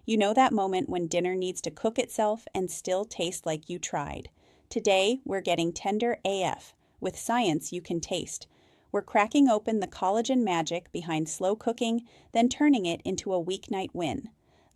You know that moment when dinner needs to cook itself and still taste like you tried. Today, we're getting tender AF, with science you can taste. We're cracking open the collagen magic behind slow cooking, then turning it into a weeknight win.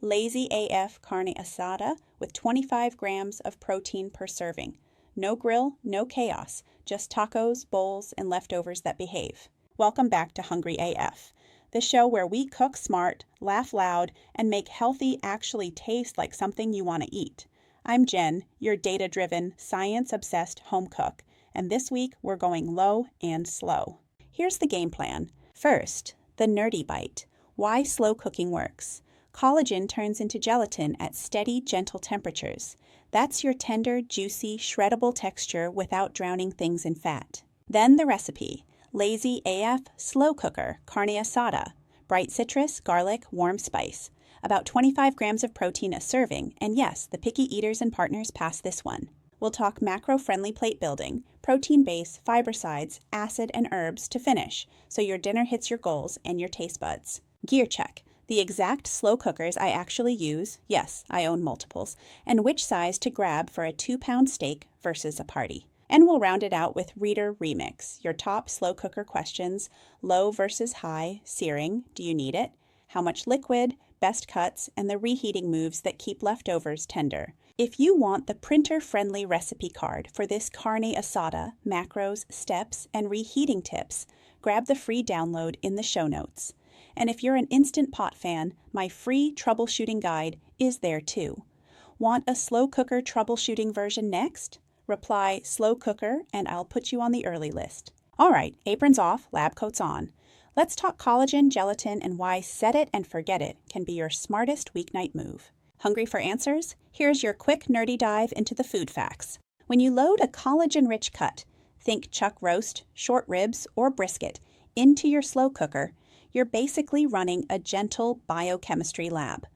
Lazy AF Carne Asada with 25 grams of protein per serving. No grill, no chaos, just tacos, bowls, and leftovers that behave. Welcome back to Hungry AF, the show where we cook smart, laugh loud, and make healthy actually taste like something you want to eat. I'm Jen, your data-driven, science-obsessed home cook, and this week we're going low and slow. Here's the game plan. First, the nerdy bite. Why slow cooking works. Collagen turns into gelatin at steady, gentle temperatures. That's your tender, juicy, shreddable texture without drowning things in fat. Then the recipe. Lazy AF slow cooker, carne asada. Bright citrus, garlic, warm spice. About 25 grams of protein a serving, and yes, the picky eaters and partners pass this one. We'll talk macro-friendly plate building, protein base, fiber sides, acid, and herbs to finish, so your dinner hits your goals and your taste buds. Gear check. The exact slow cookers I actually use, yes, I own multiples, and which size to grab for a 2-pound steak versus a party. And we'll round it out with Reader Remix, your top slow cooker questions, low versus high, searing, do you need it? How much liquid, best cuts, and the reheating moves that keep leftovers tender. If you want the printer-friendly recipe card for this carne asada, macros, steps, and reheating tips, grab the free download in the show notes. And if you're an Instant Pot fan, my free troubleshooting guide is there too. Want a slow cooker troubleshooting version next? Reply slow cooker and I'll put you on the early list. All right, aprons off, lab coats on. Let's talk collagen, gelatin, and why set it and forget it can be your smartest weeknight move. Hungry for answers? Here's your quick nerdy dive into the food facts. When you load a collagen-rich cut, think chuck roast, short ribs, or brisket, into your slow cooker, you're basically running a gentle biochemistry lab.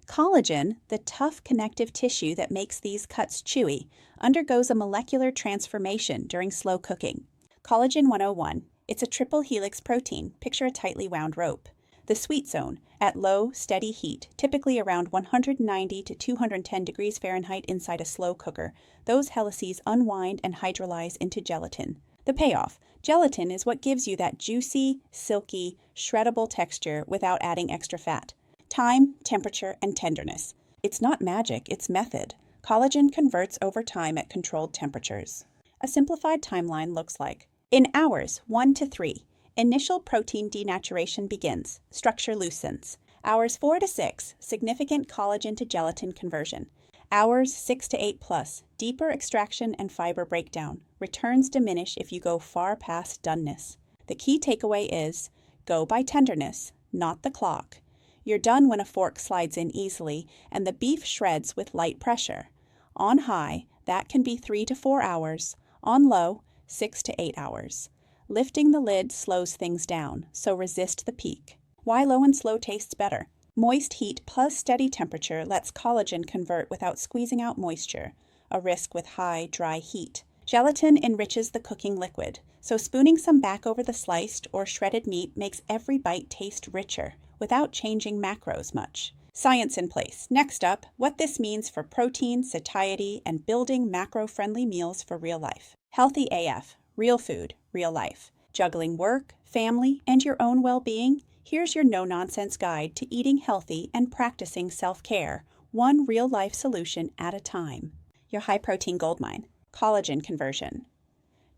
Collagen, the tough connective tissue that makes these cuts chewy, undergoes a molecular transformation during slow cooking. Collagen 101. It's a triple helix protein. Picture a tightly wound rope. The sweet zone, at low, steady heat, typically around 190 to 210 degrees Fahrenheit inside a slow cooker, those helices unwind and hydrolyze into gelatin. The payoff. Gelatin is what gives you that juicy, silky, shreddable texture without adding extra fat. Time, temperature, and tenderness. It's not magic, it's method. Collagen converts over time at controlled temperatures. A simplified timeline looks like: in hours 1 to 3, initial protein denaturation begins, structure loosens. Hours 4 to 6, significant collagen to gelatin conversion. Hours 6 to 8 plus, deeper extraction and fiber breakdown. Returns diminish if you go far past doneness. The key takeaway is, go by tenderness, not the clock. You're done when a fork slides in easily and the beef shreds with light pressure. On high, that can be 3 to 4 hours. On low, 6 to 8 hours. Lifting the lid slows things down, so resist the peak. Why low and slow tastes better? Moist heat plus steady temperature lets collagen convert without squeezing out moisture, a risk with high, dry heat. Gelatin enriches the cooking liquid, so spooning some back over the sliced or shredded meat makes every bite taste richer, without changing macros much. Science in place. Next up, what this means for protein, satiety, and building macro-friendly meals for real life. Healthy AF, real food, real life. Juggling work, family, and your own well-being? Here's your no-nonsense guide to eating healthy and practicing self-care, one real-life solution at a time. Your high-protein goldmine. Collagen conversion.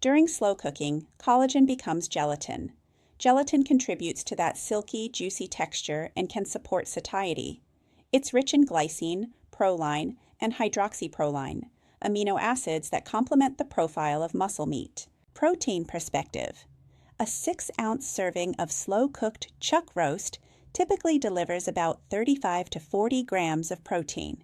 During slow cooking, collagen becomes gelatin. Gelatin contributes to that silky, juicy texture and can support satiety. It's rich in glycine, proline, and hydroxyproline, amino acids that complement the profile of muscle meat. Protein perspective. A 6-ounce serving of slow-cooked chuck roast typically delivers about 35 to 40 grams of protein.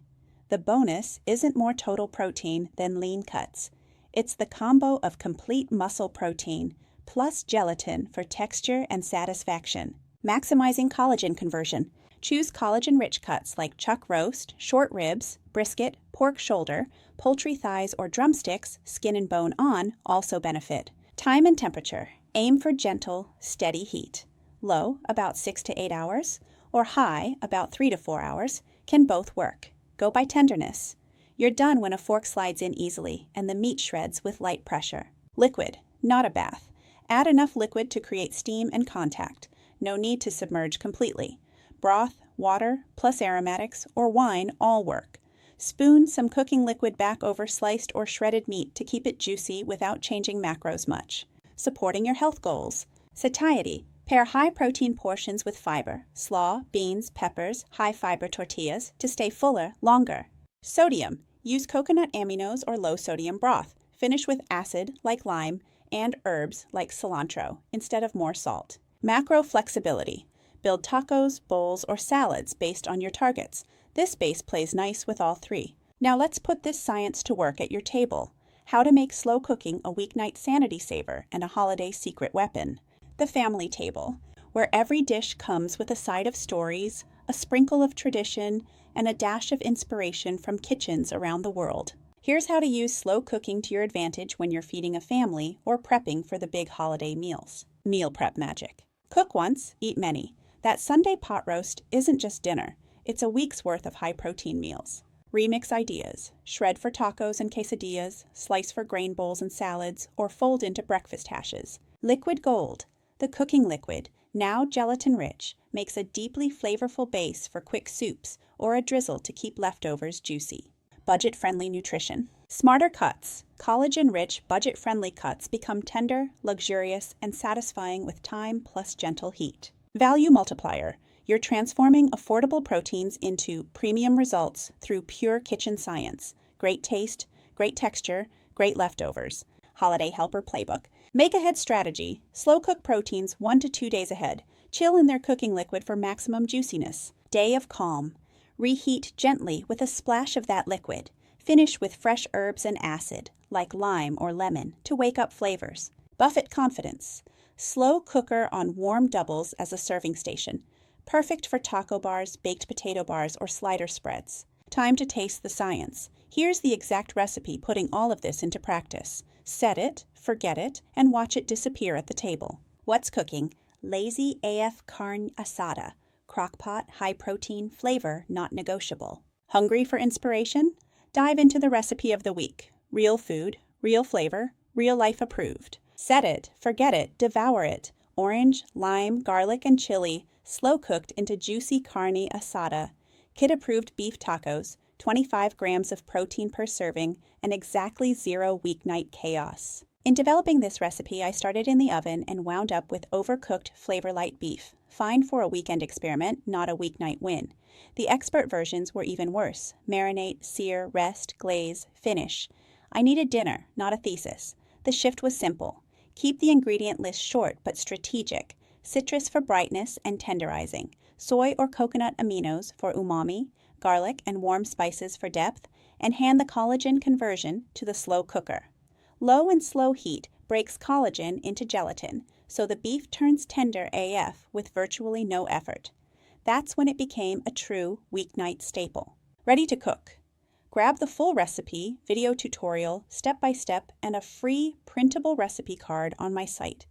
The bonus isn't more total protein than lean cuts. It's the combo of complete muscle protein plus gelatin for texture and satisfaction. Maximizing collagen conversion. Choose collagen-rich cuts like chuck roast, short ribs, brisket, pork shoulder, poultry thighs or drumsticks, skin and bone on, also benefit. Time and temperature. Aim for gentle, steady heat. Low, about 6 to 8 hours, or high, about 3 to 4 hours. Can both work. Go by tenderness. You're done when a fork slides in easily and the meat shreds with light pressure. Liquid, not a bath. Add enough liquid to create steam and contact. No need to submerge completely. Broth, water, plus aromatics, or wine all work. Spoon some cooking liquid back over sliced or shredded meat to keep it juicy without changing macros much. Supporting your health goals. Satiety. Pair high-protein portions with fiber, slaw, beans, peppers, high-fiber tortillas to stay fuller longer. Sodium. Use coconut aminos or low-sodium broth. Finish with acid, like lime, and herbs, like cilantro, instead of more salt. Macro flexibility. Build tacos, bowls, or salads based on your targets. This base plays nice with all three. Now let's put this science to work at your table. How to make slow cooking a weeknight sanity saver and a holiday secret weapon. The family table, where every dish comes with a side of stories, a sprinkle of tradition, and a dash of inspiration from kitchens around the world. Here's how to use slow cooking to your advantage when you're feeding a family or prepping for the big holiday meals. Meal prep magic. Cook once, eat many. That Sunday pot roast isn't just dinner. It's a week's worth of high-protein meals. Remix ideas. Shred for tacos and quesadillas, slice for grain bowls and salads, or fold into breakfast hashes. Liquid gold. The cooking liquid, now gelatin-rich, makes a deeply flavorful base for quick soups or a drizzle to keep leftovers juicy. Budget-friendly nutrition. Smarter cuts. Collagen-rich, budget-friendly cuts become tender, luxurious, and satisfying with time plus gentle heat. Value multiplier. You're transforming affordable proteins into premium results through pure kitchen science. Great taste, great texture, great leftovers. Holiday Helper Playbook. Make ahead strategy. Slow cook proteins 1 to 2 days ahead. Chill in their cooking liquid for maximum juiciness. Day of calm. Reheat gently with a splash of that liquid. Finish with fresh herbs and acid, like lime or lemon, to wake up flavors. Buffet confidence. Slow cooker on warm doubles as a serving station. Perfect for taco bars, baked potato bars, or slider spreads. Time to taste the science. Here's the exact recipe putting all of this into practice. Set it, forget it, and watch it disappear at the table. What's cooking? Lazy AF Carne Asada. Crockpot, high-protein, flavor not negotiable. Hungry for inspiration? Dive into the recipe of the week. Real food, real flavor, real life approved. Set it, forget it, devour it. Orange, lime, garlic, and chili, slow cooked into juicy carne asada. Kid-approved beef tacos, 25 grams of protein per serving, and exactly 0 weeknight chaos. In developing this recipe, I started in the oven and wound up with overcooked flavor-light beef. Fine for a weekend experiment, not a weeknight win. The expert versions were even worse. Marinate, sear, rest, glaze, finish. I needed dinner, not a thesis. The shift was simple. Keep the ingredient list short but strategic. Citrus for brightness and tenderizing. Soy or coconut aminos for umami. Garlic and warm spices for depth. And hand the collagen conversion to the slow cooker. Low and slow heat breaks collagen into gelatin, so the beef turns tender AF with virtually no effort. That's when it became a true weeknight staple. Ready to cook. Grab the full recipe, video tutorial, step-by-step, and a free printable recipe card on my site.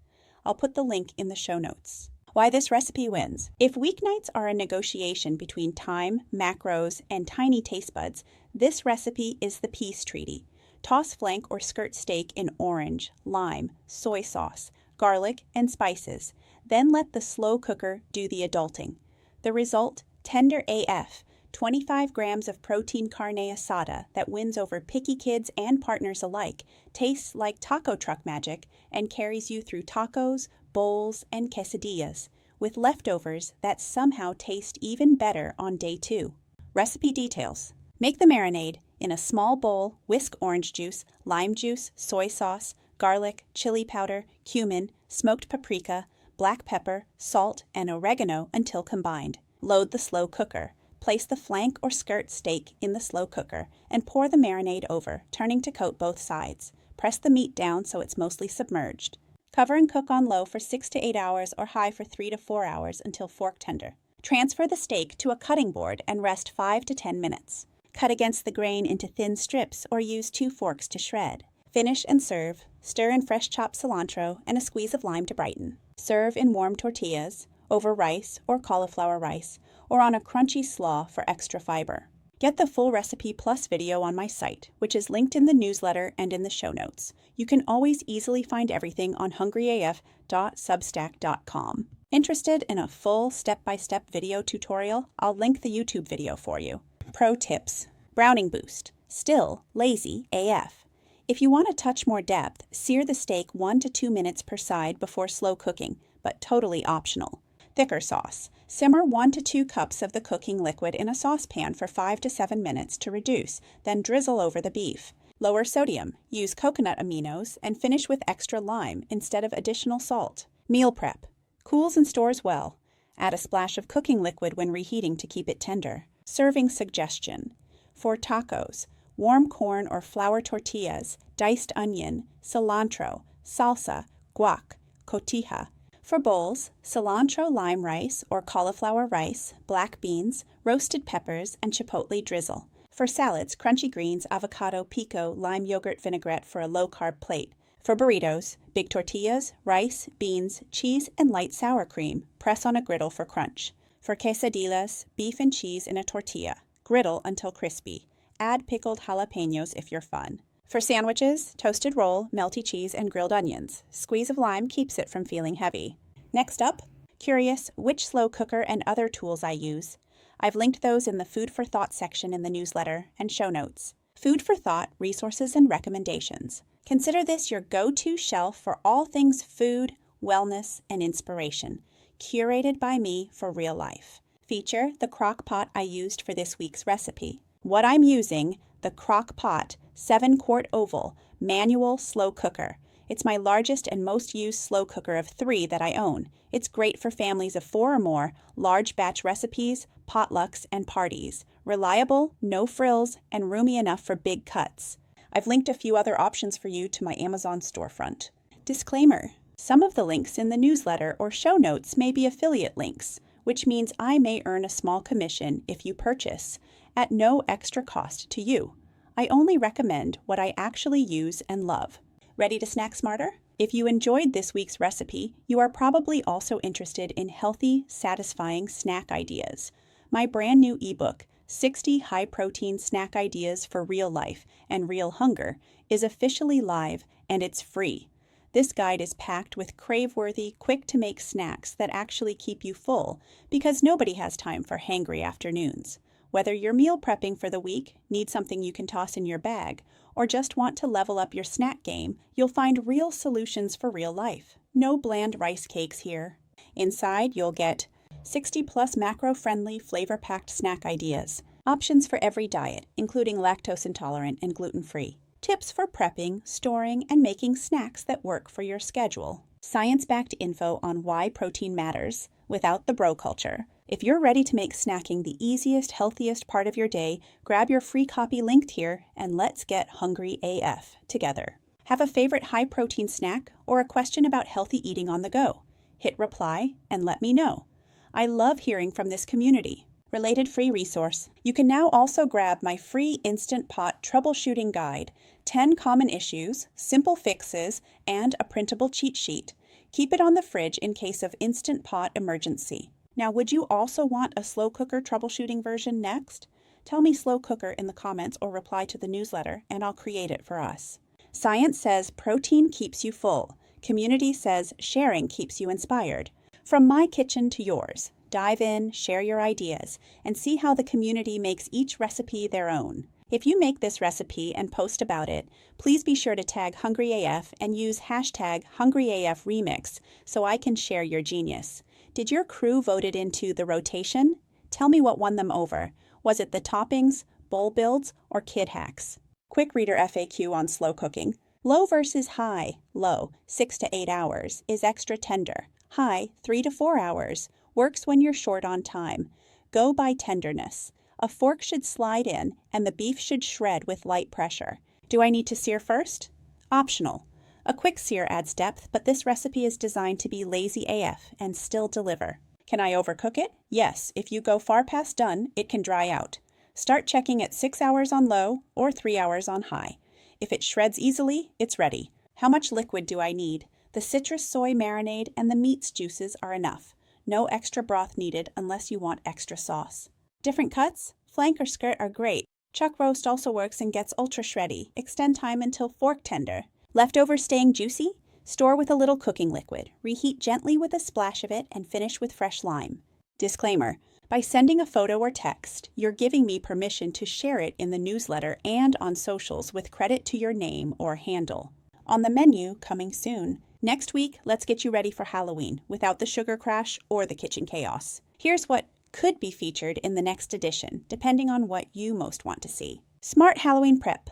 I'll put the link in the show notes. Why this recipe wins. If weeknights are a negotiation between time, macros, and tiny taste buds, this recipe is the peace treaty. Toss flank or skirt steak in orange, lime, soy sauce, garlic, and spices. Then let the slow cooker do the adulting. The result? Tender AF, 25 grams of protein carne asada that wins over picky kids and partners alike, tastes like taco truck magic, and carries you through tacos, bowls, and quesadillas, with leftovers that somehow taste even better on day 2. Recipe details. Make the marinade. In a small bowl, whisk orange juice, lime juice, soy sauce, garlic, chili powder, cumin, smoked paprika, black pepper, salt, and oregano until combined. Load the slow cooker. Place the flank or skirt steak in the slow cooker and pour the marinade over, turning to coat both sides. Press the meat down so it's mostly submerged. Cover and cook on low for 6 to 8 hours or high for 3 to 4 hours until fork tender. Transfer the steak to a cutting board and rest 5 to 10 minutes. Cut against the grain into thin strips or use 2 forks to shred. Finish and serve. Stir in fresh chopped cilantro and a squeeze of lime to brighten. Serve in warm tortillas over rice or cauliflower rice, or on a crunchy slaw for extra fiber. Get the full recipe plus video on my site, which is linked in the newsletter and in the show notes. You can always easily find everything on hungryaf.substack.com. Interested in a full step-by-step video tutorial? I'll link the YouTube video for you. Pro tips. Browning boost. Still lazy AF. If you want a touch more depth, sear the steak 1 to 2 minutes per side before slow cooking, but totally optional. Thicker sauce. Simmer 1 to 2 cups of the cooking liquid in a saucepan for 5 to 7 minutes to reduce, then drizzle over the beef. Lower sodium. Use coconut aminos and finish with extra lime instead of additional salt. Meal prep. Cools and stores well. Add a splash of cooking liquid when reheating to keep it tender. Serving suggestion. For tacos, warm corn or flour tortillas, diced onion, cilantro, salsa, guac, cotija. For bowls, cilantro lime rice or cauliflower rice, black beans, roasted peppers, and chipotle drizzle. For salads, crunchy greens, avocado, pico, lime yogurt vinaigrette for a low-carb plate. For burritos, big tortillas, rice, beans, cheese, and light sour cream. Press on a griddle for crunch. For quesadillas, beef and cheese in a tortilla. Griddle until crispy. Add pickled jalapenos if you're fun. For sandwiches, toasted roll, melty cheese, and grilled onions. Squeeze of lime keeps it from feeling heavy. Next up, curious which slow cooker and other tools I use? I've linked those in the Food for Thought section in the newsletter and show notes. Food for Thought, resources and recommendations. Consider this your go-to shelf for all things food, wellness, and inspiration. Curated by me for real life. Feature the crock pot I used for this week's recipe. What I'm using, the crock pot 7-quart oval manual slow cooker. It's my largest and most used slow cooker of 3 that I own. It's great for families of 4 or more, large batch recipes, potlucks, and parties. Reliable, no frills, and roomy enough for big cuts. I've linked a few other options for you to my Amazon storefront. Disclaimer. Some of the links in the newsletter or show notes may be affiliate links, which means I may earn a small commission if you purchase, at no extra cost to you. I only recommend what I actually use and love. Ready to snack smarter? If you enjoyed this week's recipe, you are probably also interested in healthy, satisfying snack ideas. My brand new ebook, 60 High-Protein Snack Ideas for Real Life and Real Hunger, is officially live and it's free. This guide is packed with crave-worthy, quick-to-make snacks that actually keep you full because nobody has time for hangry afternoons. Whether you're meal prepping for the week, need something you can toss in your bag, or just want to level up your snack game, you'll find real solutions for real life. No bland rice cakes here. Inside, you'll get 60-plus macro-friendly, flavor-packed snack ideas, options for every diet, including lactose intolerant and gluten-free, tips for prepping, storing, and making snacks that work for your schedule, science-backed info on why protein matters without the bro culture. If you're ready to make snacking the easiest, healthiest part of your day, grab your free copy linked here and let's get hungry AF together. Have a favorite high-protein snack or a question about healthy eating on the go? Hit reply and let me know. I love hearing from this community. Related free resource. You can now also grab my free Instant Pot troubleshooting guide, 10 common issues, simple fixes, and a printable cheat sheet. Keep it on the fridge in case of Instant Pot emergency. Now, would you also want a slow cooker troubleshooting version next? Tell me slow cooker in the comments or reply to the newsletter and I'll create it for us. Science says protein keeps you full. Community says sharing keeps you inspired. From my kitchen to yours, dive in, share your ideas, and see how the community makes each recipe their own. If you make this recipe and post about it, please be sure to tag HungryAF and use hashtag HungryAFRemix so I can share your genius. Did your crew vote it into the rotation? Tell me what won them over. Was it the toppings, bowl builds, or kid hacks? Quick reader FAQ on slow cooking. Low versus high. Low, 6 to 8 hours, is extra tender. High, 3 to 4 hours, works when you're short on time. Go by tenderness. A fork should slide in, and the beef should shred with light pressure. Do I need to sear first? Optional. A quick sear adds depth, but this recipe is designed to be lazy AF and still deliver. Can I overcook it? Yes, if you go far past done, it can dry out. Start checking at 6 hours on low or 3 hours on high. If it shreds easily, it's ready. How much liquid do I need? The citrus soy marinade and the meat's juices are enough. No extra broth needed unless you want extra sauce. Different cuts? Flank or skirt are great. Chuck roast also works and gets ultra shreddy. Extend time until fork tender. Leftovers staying juicy? Store with a little cooking liquid. Reheat gently with a splash of it and finish with fresh lime. Disclaimer: by sending a photo or text, you're giving me permission to share it in the newsletter and on socials with credit to your name or handle. On the menu, coming soon. Next week, let's get you ready for Halloween without the sugar crash or the kitchen chaos. Here's what could be featured in the next edition, depending on what you most want to see. Smart Halloween prep.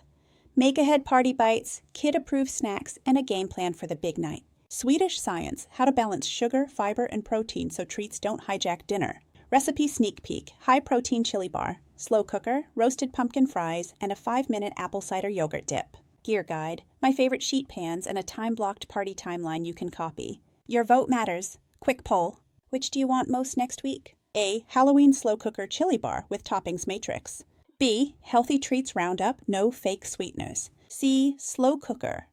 Make-ahead party bites, kid-approved snacks, and a game plan for the big night. Swedish science, how to balance sugar, fiber, and protein so treats don't hijack dinner. Recipe sneak peek, high-protein chili bar, slow cooker, roasted pumpkin fries, and a 5-minute apple cider yogurt dip. Gear guide, my favorite sheet pans, and a time-blocked party timeline you can copy. Your vote matters. Quick poll. Which do you want most next week? A. Halloween slow cooker chili bar with toppings matrix. B. Healthy treats roundup, no fake sweeteners. C. Slow cooker.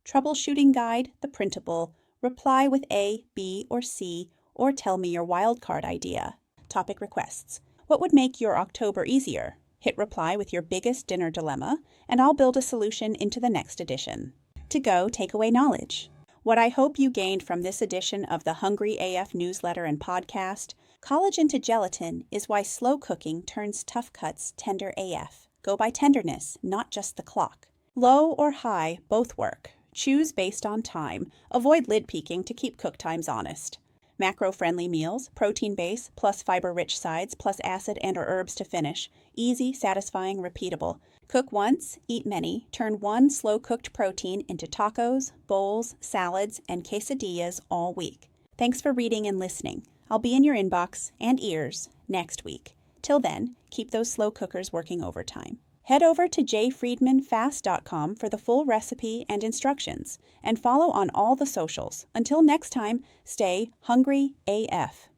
Troubleshooting guide, the printable. Reply with A, B, or C, or tell me your wildcard idea. Topic requests. What would make your October easier? Hit reply with your biggest dinner dilemma, and I'll build a solution into the next edition. To go, takeaway knowledge. What I hope you gained from this edition of the Hungry AF newsletter and podcast: collagen to gelatin is why slow cooking turns tough cuts tender AF. Go by tenderness, not just the clock. Low or high, both work. Choose based on time. Avoid lid peeking to keep cook times honest. Macro-friendly meals, protein base, plus fiber-rich sides, plus acid and/or herbs to finish. Easy, satisfying, repeatable. Cook once, eat many. Turn one slow-cooked protein into tacos, bowls, salads, and quesadillas all week. Thanks for reading and listening. I'll be in your inbox and ears next week. Till then, keep those slow cookers working overtime. Head over to jfriedmanfast.com for the full recipe and instructions, and follow on all the socials. Until next time, stay hungry AF.